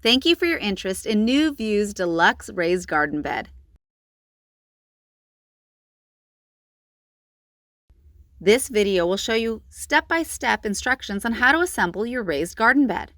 Thank you for your interest in NuVue's Deluxe Raised Garden Bed. This video will show you step-by-step instructions on how to assemble your raised garden bed.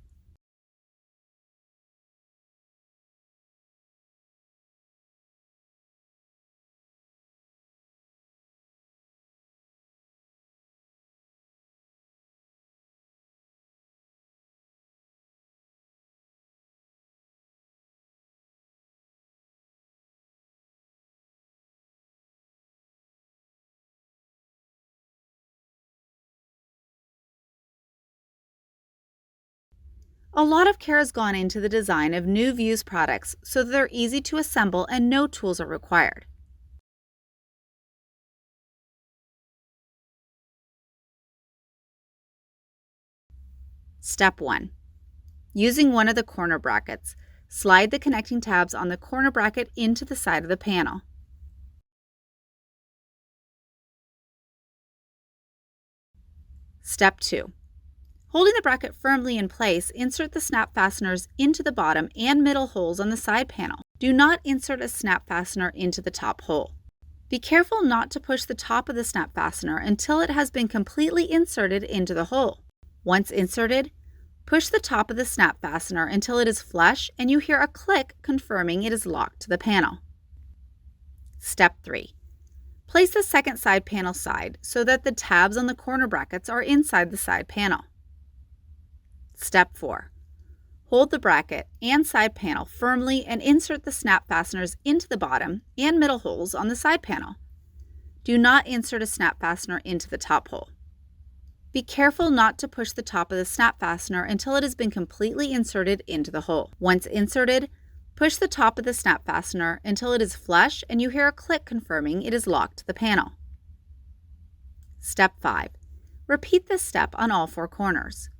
A lot of care has gone into the design of NuVue's products so that they're easy to assemble and no tools are required. Step 1. Using one of the corner brackets, slide the connecting tabs on the corner bracket into the side of the panel. Step 2. Holding the bracket firmly in place, insert the snap fasteners into the bottom and middle holes on the side panel. Do not insert a snap fastener into the top hole. Be careful not to push the top of the snap fastener until it has been completely inserted into the hole. Once inserted, push the top of the snap fastener until it is flush and you hear a click confirming it is locked to the panel. Step 3. Place the second side panel side so that the tabs on the corner brackets are inside the side panel. Step 4. Hold the bracket and side panel firmly and insert the snap fasteners into the bottom and middle holes on the side panel. Do not insert a snap fastener into the top hole. Be careful not to push the top of the snap fastener until it has been completely inserted into the hole. Once inserted, push the top of the snap fastener until it is flush and you hear a click confirming it is locked to the panel. Step 5. Repeat this step on all 4 corners.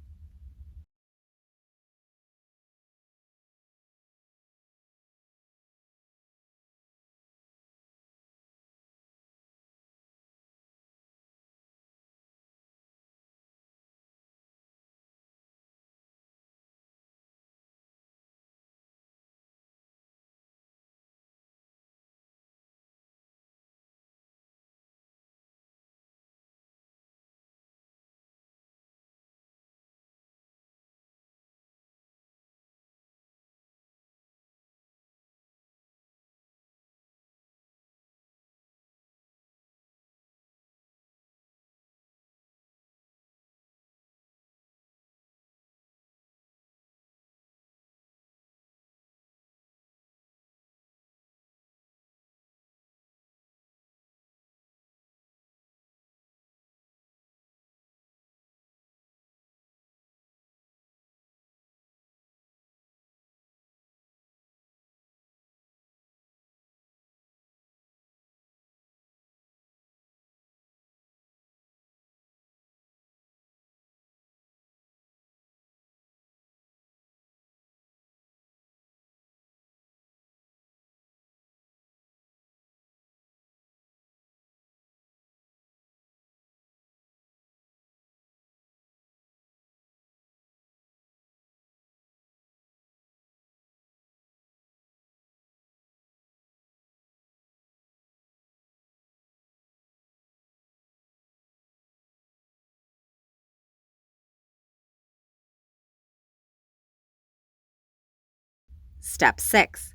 Step 6.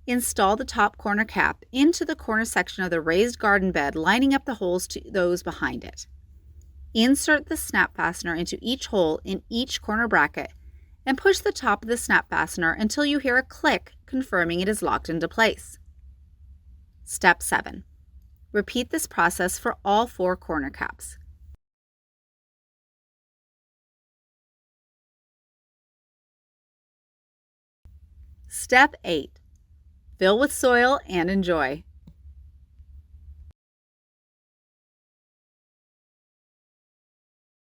Install the top corner cap into the corner section of the raised garden bed, lining up the holes to those behind it. Insert the snap fastener into each hole in each corner bracket and push the top of the snap fastener until you hear a click confirming it is locked into place. Step 7. Repeat this process for all 4 corner caps. Step 8. Fill with soil and enjoy.